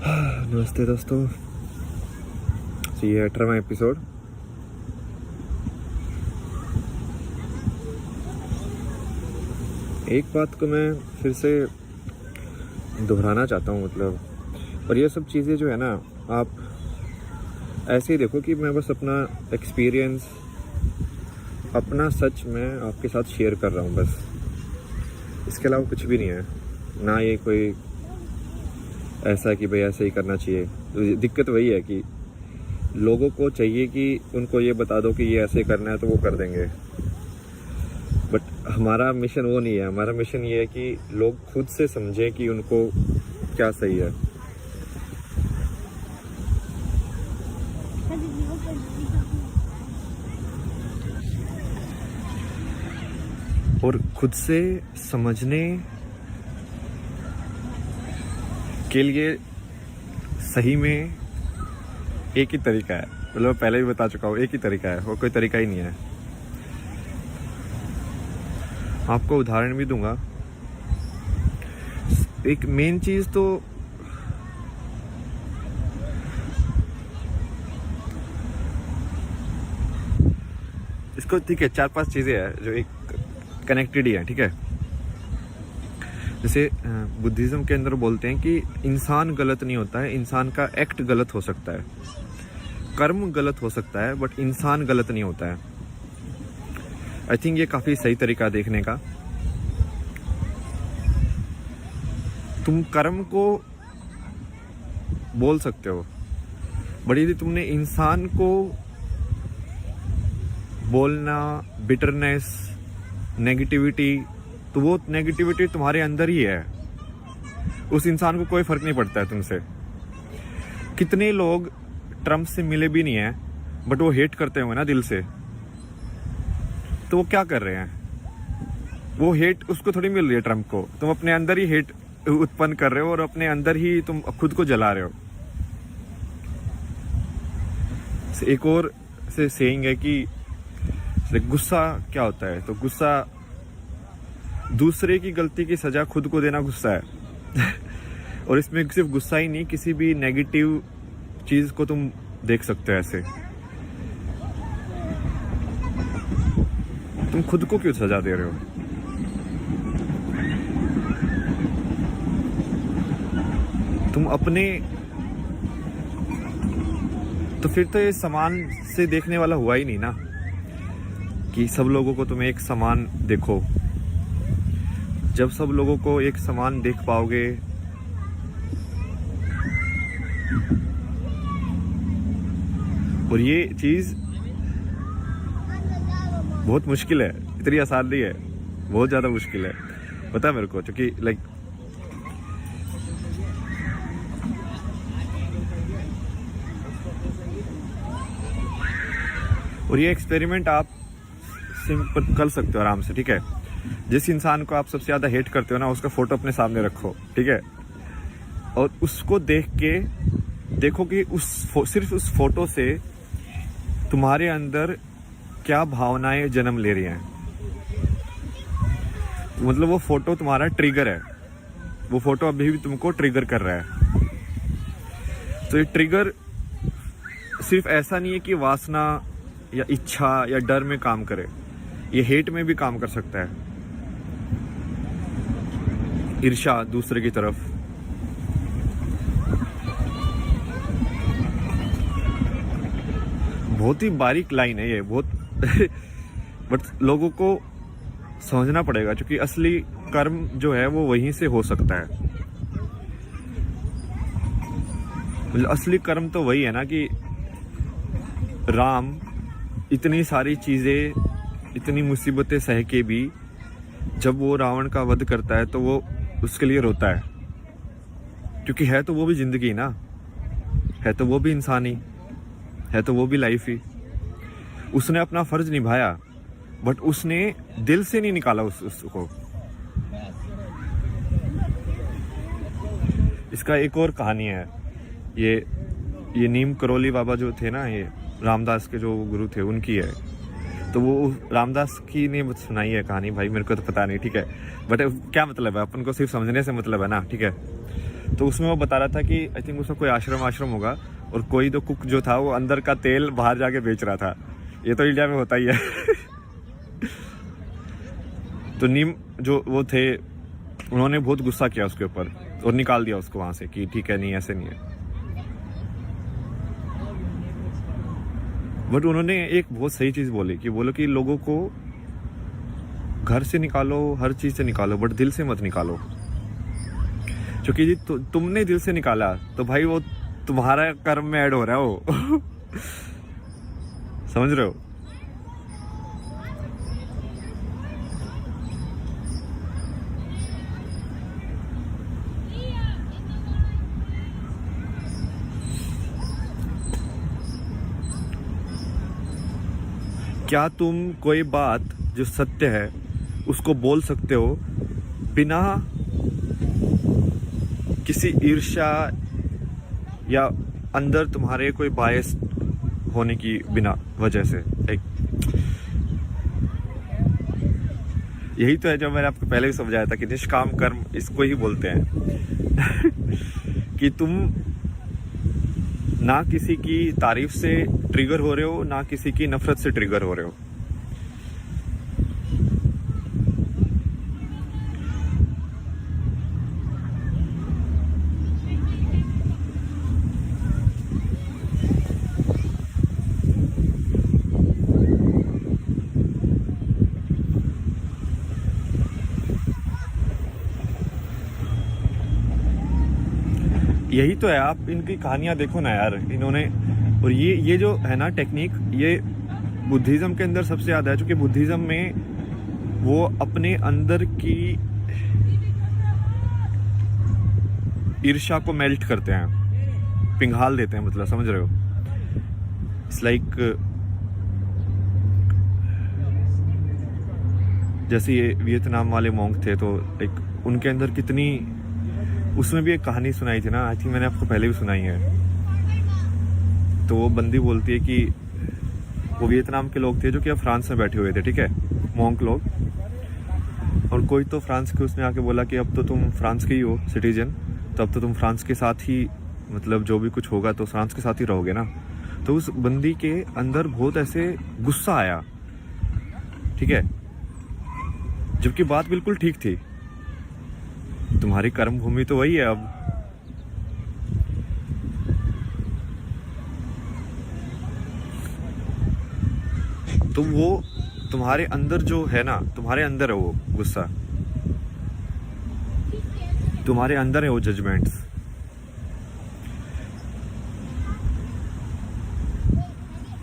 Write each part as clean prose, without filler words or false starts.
नमस्ते दोस्तों, ये 18वां एपिसोड। एक बात को मैं फिर से दोहराना चाहता हूँ, और ये सब चीज़ें जो है ना, आप ऐसे ही देखो कि मैं बस अपना एक्सपीरियंस, अपना सच मैं आपके साथ शेयर कर रहा हूँ बस। इसके अलावा कुछ भी नहीं है। ना ये कोई ऐसा कि भाई ऐसे ही करना चाहिए। तो दिक्कत वही है कि लोगों को चाहिए कि उनको ये बता दो कि ये ऐसे करना है तो वो कर देंगे, बट हमारा मिशन वो नहीं है। हमारा मिशन ये है कि लोग खुद से समझें कि उनको क्या सही है, और खुद से समझने के लिए सही में एक ही तरीका है। मतलब पहले भी बता चुका हूँ, एक ही तरीका है, वो कोई तरीका ही नहीं है। आपको उदाहरण भी दूंगा। एक मेन चीज तो इसको, ठीक है, 4-5 चीजें हैं जो एक कनेक्टेड ही है, ठीक है। जैसे बुद्धिज्म के अंदर बोलते हैं कि इंसान गलत नहीं होता है, इंसान का एक्ट गलत हो सकता है, कर्म गलत हो सकता है, बट इंसान गलत नहीं होता है। आई थिंक ये काफी सही तरीका देखने का। तुम कर्म को बोल सकते हो, बट यदि तुमने इंसान को बोलना, बिटरनेस, नेगेटिविटी, तो वो नेगेटिविटी तुम्हारे अंदर ही है। उस इंसान को कोई फर्क नहीं पड़ता है तुमसे। कितने लोग ट्रम्प से मिले भी नहीं है, बट वो हेट करते होंगे ना दिल से, तो वो क्या कर रहे हैं? वो हेट उसको थोड़ी मिल रही है ट्रम्प को, तुम अपने अंदर ही हेट उत्पन्न कर रहे हो और अपने अंदर ही तुम खुद को जला रहे हो। एक और से सेइंग है कि गुस्सा क्या होता है, तो गुस्सा दूसरे की गलती की सजा खुद को देना गुस्सा है। और इसमें सिर्फ गुस्सा ही नहीं, किसी भी नेगेटिव चीज को तुम देख सकते हो ऐसे। तुम खुद को क्यों सजा दे रहे हो? तुम अपने, तो फिर तो ये समान से देखने वाला हुआ ही नहीं ना, कि सब लोगों को तुम एक समान देखो। जब सब लोगों को एक समान देख पाओगे, और ये चीज बहुत मुश्किल है, इतनी आसान नहीं है, बहुत ज्यादा मुश्किल है, पता है मेरे को, क्योंकि लाइक और ये एक्सपेरिमेंट आप सिंपल कर सकते हो आराम से, ठीक है। जिस इंसान को आप सबसे ज्यादा हेट करते हो ना, उसका फोटो अपने सामने रखो, ठीक है, और उसको देख के देखो कि सिर्फ उस फोटो से तुम्हारे अंदर क्या भावनाएं जन्म ले रही हैं। मतलब वो फोटो तुम्हारा ट्रिगर है, वो फोटो अभी भी तुमको ट्रिगर कर रहा है। तो ये ट्रिगर सिर्फ ऐसा नहीं है कि वासना या इच्छा या डर में काम करे, ये हेट में भी काम कर सकता है। ईर्ष्या दूसरे की तरफ, बहुत ही बारीक लाइन है ये, बहुत बट लोगों को समझना पड़ेगा, क्योंकि असली कर्म जो है वो वहीं से हो सकता है। मतलब असली कर्म तो वही है ना कि राम इतनी सारी चीजें, इतनी मुसीबतें सह के भी जब वो रावण का वध करता है तो वो उसके लिए रोता है, क्योंकि है तो वो भी जिंदगी ना, है तो वो भी इंसान ही है, तो वो भी लाइफ ही। उसने अपना फर्ज निभाया, बट उसने दिल से नहीं निकाला उसको। इसका एक और कहानी है। ये नीम करोली बाबा जो थे ना, ये रामदास के जो गुरु थे, उनकी है। तो वो रामदास की ने सुनाई है कहानी, भाई मेरे को तो पता नहीं, ठीक है, बट क्या मतलब है, अपन को सिर्फ समझने से मतलब है ना, ठीक है। तो उसमें वो बता रहा था कि आई थिंक उसका कोई आश्रम होगा, और कोई तो कुक जो था वो अंदर का तेल बाहर जाके बेच रहा था। ये तो इंडिया में होता ही है। तो नीम जो वो थे, उन्होंने बहुत गुस्सा किया उसके ऊपर और निकाल दिया उसको वहाँ से कि ठीक है, नहीं ऐसे नहीं है। बट उन्होंने एक बहुत सही चीज़ बोली कि बोलो कि लोगों को घर से निकालो, हर चीज़ से निकालो, बट दिल से मत निकालो। क्योंकि जी तुमने दिल से निकाला तो भाई वो तुम्हारा कर्म में ऐड हो रहा है वो। समझ रहे हो? क्या तुम कोई बात जो सत्य है उसको बोल सकते हो बिना किसी ईर्ष्या या अंदर तुम्हारे कोई बायस होने की बिना वजह से? यही तो है जो मैंने आपको पहले भी समझाया था कि निष्काम कर्म इसको ही बोलते हैं। कि तुम ना किसी की तारीफ से ट्रिगर हो रहे हो, ना किसी की नफरत से ट्रिगर हो रहे हो। यही तो है। आप इनकी कहानियां देखो ना यार, इन्होंने, और ये जो है ना टेक्निक, ये बुद्धिज्म के अंदर सबसे ज़्यादा है। चूँकि बुद्धिज्म में वो अपने अंदर की ईर्ष्या को मेल्ट करते हैं, पिघाल देते हैं, मतलब समझ रहे हो? इट्स लाइक जैसे ये वियतनाम वाले मॉन्क थे, तो लाइक उनके अंदर कितनी, उसमें भी एक कहानी सुनाई थी ना, आई थिंक मैंने आपको पहले भी सुनाई है। तो वो बंदी बोलती है कि वो वियतनाम के लोग थे जो कि अब फ्रांस में बैठे हुए थे, ठीक है, मॉन्क लोग। और कोई तो फ्रांस के उसने आके बोला कि अब तो तुम फ्रांस के ही हो सिटीजन, तो अब तो तुम फ्रांस के साथ ही, मतलब जो भी कुछ होगा तो फ्रांस के साथ ही रहोगे ना। तो उस बंदी के अंदर बहुत ऐसे गुस्सा आया, ठीक है, जबकि बात बिल्कुल ठीक थी। तुम्हारी कर्म भूमि तो वही है अब। तो वो तुम्हारे अंदर जो है ना, तुम्हारे अंदर है वो गुस्सा, तुम्हारे अंदर है वो जजमेंट्स।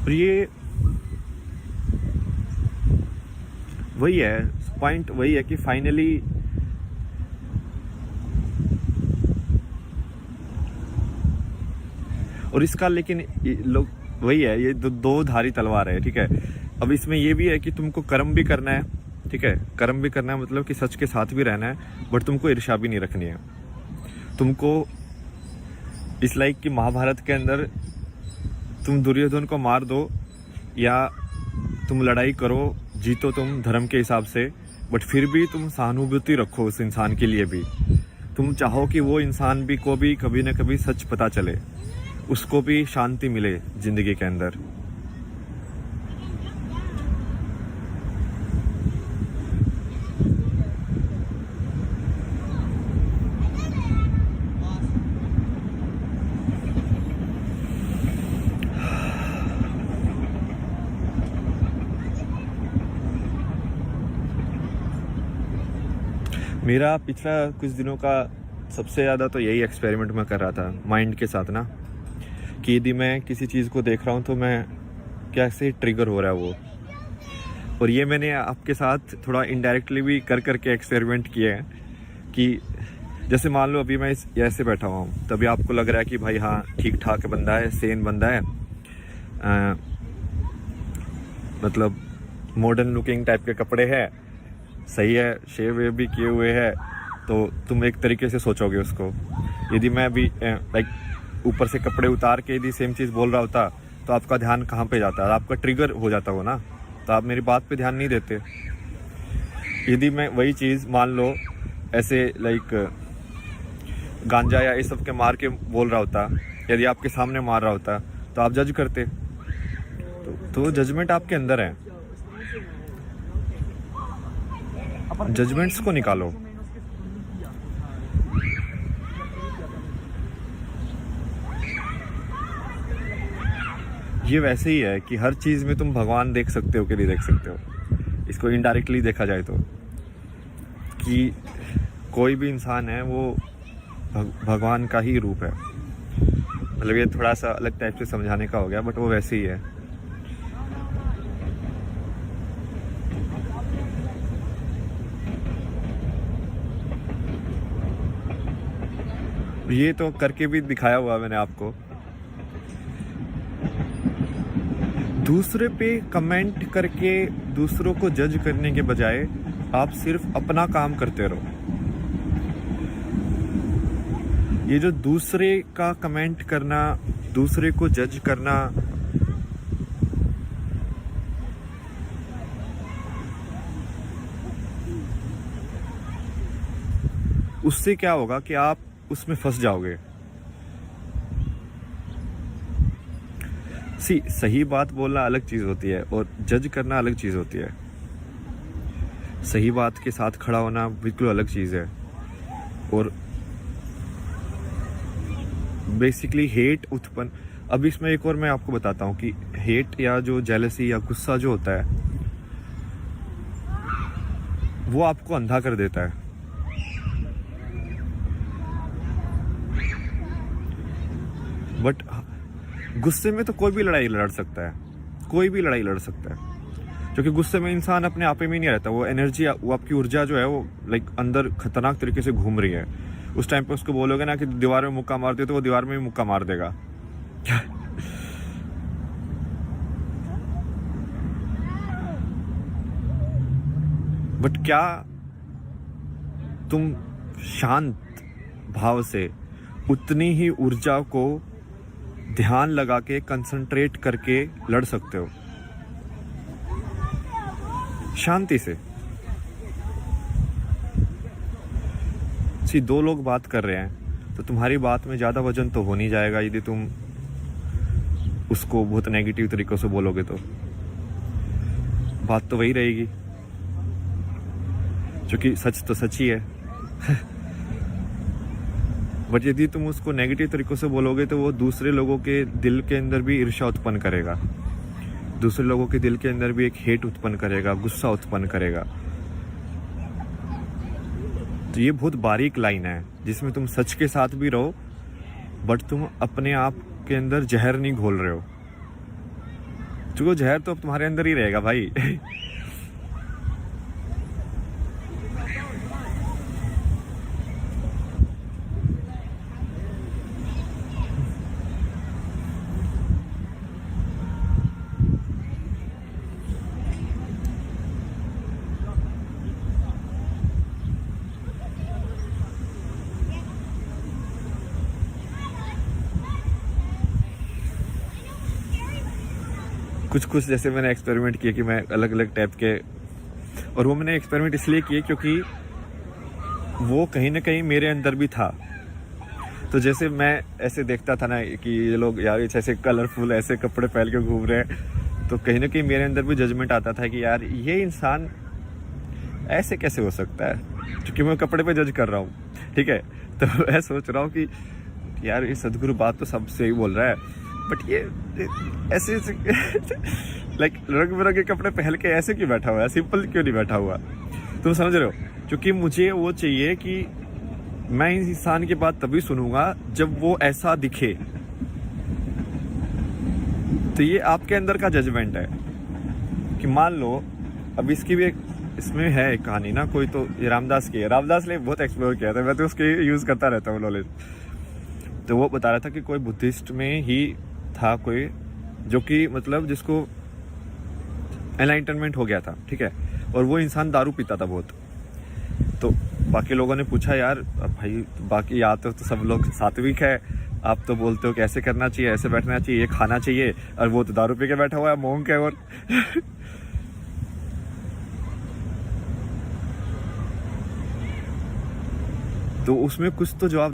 और ये वही है पॉइंट, वही है कि फाइनली और इसका, लेकिन लोग वही है, ये दो धारी तलवार है, ठीक है। अब इसमें ये भी है कि तुमको कर्म भी करना है, ठीक है, कर्म भी करना है, मतलब कि सच के साथ भी रहना है, बट तुमको ईर्ष्या भी नहीं रखनी है। तुमको इस लाइक कि महाभारत के अंदर तुम दुर्योधन को मार दो या तुम लड़ाई करो, जीतो तुम धर्म के हिसाब से, बट फिर भी तुम सहानुभूति रखो उस इंसान के लिए भी। तुम चाहो कि वो इंसान भी को भी कभी ना कभी सच पता चले, उसको भी शांति मिले जिंदगी के अंदर। मेरा पिछला कुछ दिनों का सबसे ज़्यादा तो यही एक्सपेरिमेंट मैं कर रहा था माइंड के साथ ना, कि यदि मैं किसी चीज़ को देख रहा हूँ तो मैं कैसे ट्रिगर हो रहा है वो। और ये मैंने आपके साथ थोड़ा इनडायरेक्टली भी कर करके एक्सपेरिमेंट किए हैं कि जैसे मान लो अभी मैं ऐसे बैठा हुआ हूँ, तभी आपको लग रहा है कि भाई हाँ ठीक ठाक बंदा है, सेन बंदा है, मतलब मॉडर्न लुकिंग टाइप के कपड़े हैं, सही है, शेव वेव भी किए हुए हैं, तो तुम एक तरीके से सोचोगे उसको। यदि मैं अभी लाइक ऊपर से कपड़े उतार के यदि सेम चीज़ बोल रहा होता तो आपका ध्यान कहाँ पे जाता है? आपका ट्रिगर हो जाता हो ना, तो आप मेरी बात पे ध्यान नहीं देते। यदि मैं वही चीज़ मान लो ऐसे लाइक गांजा या इस सब के मार के बोल रहा होता, यदि आपके सामने मार रहा होता, तो आप जज करते। तो जजमेंट आपके अंदर है, जजमेंट्स को निकालो। ये वैसे ही है कि हर चीज़ में तुम भगवान देख सकते हो कि नहीं देख सकते हो। इसको इनडायरेक्टली देखा जाए तो, कि कोई भी इंसान है वो भगवान का ही रूप है। मतलब ये थोड़ा सा अलग टाइप से समझाने का हो गया, बट वो वैसे ही है। ये तो करके भी दिखाया हुआ मैंने आपको। दूसरे पे कमेंट करके दूसरों को जज करने के बजाय आप सिर्फ अपना काम करते रहो। ये जो दूसरे का कमेंट करना, दूसरे को जज करना, उससे क्या होगा कि आप उसमें फंस जाओगे। सही बात बोलना अलग चीज होती है और जज करना अलग चीज होती है। सही बात के साथ खड़ा होना बिल्कुल अलग चीज है। और बेसिकली हेट उत्पन्न, अब इसमें एक और मैं आपको बताता हूँ कि हेट या जो जेलसी या गुस्सा जो होता है वो आपको अंधा कर देता है। बट गुस्से में तो कोई भी लड़ाई लड़ सकता है, कोई भी लड़ाई लड़ सकता है, क्योंकि गुस्से में इंसान अपने आप में नहीं रहता। वो एनर्जी, वो आपकी ऊर्जा जो है वो लाइक अंदर खतरनाक तरीके से घूम रही है। उस टाइम पे उसको बोलोगे ना कि दीवार में मुक्का मार दे, तो वो दीवार में भी मुक्का मार देगा। बट क्या तुम शांत भाव से उतनी ही ऊर्जा को ध्यान लगा के कंसंट्रेट करके लड़ सकते हो शांति से? दो लोग बात कर रहे हैं तो तुम्हारी बात में ज्यादा वजन तो हो नहीं जाएगा यदि तुम उसको बहुत नेगेटिव तरीकों से बोलोगे। तो बात तो वही रहेगी, क्योंकि सच तो सच ही है। बट यदि तुम उसको नेगेटिव तरीकों से बोलोगे तो वो दूसरे लोगों के दिल के अंदर भी ईर्ष्या उत्पन्न करेगा, दूसरे लोगों के दिल के अंदर भी एक हेट उत्पन्न करेगा, गुस्सा उत्पन्न करेगा। तो ये बहुत बारीक लाइन है जिसमें तुम सच के साथ भी रहो बट तुम अपने आप के अंदर जहर नहीं घोल रहे हो, क्योंकि जहर तो अब तुम्हारे अंदर ही रहेगा भाई। कुछ जैसे मैंने एक्सपेरिमेंट किए कि मैं अलग अलग टाइप के, और वो मैंने एक्सपेरिमेंट इसलिए किए क्योंकि वो कहीं ना कहीं मेरे अंदर भी था। तो जैसे मैं ऐसे देखता था ना कि ये लोग यार ऐसे कलरफुल ऐसे कपड़े पहन के घूम रहे हैं, तो कहीं ना कहीं मेरे अंदर भी जजमेंट आता था कि यार ये इंसान ऐसे कैसे हो सकता है, क्योंकि मैं कपड़े पे जज कर रहा हूँ। ठीक है, तो मैं सोच रहा हूँ कि यार ये सदगुरु बात तो सबसे ही बोल रहा है, बट ये ऐसे लाइक रंग बिरंगे कपड़े पहन के ऐसे क्यों बैठा हुआ है, सिंपल क्यों नहीं बैठा हुआ? तुम समझ रहे हो? क्योंकि मुझे वो चाहिए कि मैं इस इंसान की बात तभी सुनूंगा जब वो ऐसा दिखे। तो ये आपके अंदर का जजमेंट है कि मान लो, अब इसकी भी एक इसमें है एक कहानी ना, कोई तो ये रामदास की है, रामदास ने बहुत एक्सप्लोर किया था, मैं तो उसके यूज करता रहता हूँ नॉलेज। तो वो बता रहा था कि कोई बुद्धिस्ट में ही था कोई जो कि मतलब जिसको एनलाइटनमेंट हो गया था, ठीक है, और वो इंसान दारू पीता था बहुत। तो बाकी लोगों ने पूछा यार भाई बाकी या तो सब लोग सात्विक है, आप तो बोलते हो कि ऐसे करना चाहिए, ऐसे बैठना चाहिए, ये खाना चाहिए, और वो तो दारू पी के बैठा हुआ है, मोंक है। और तो उसमें कुछ तो जवाब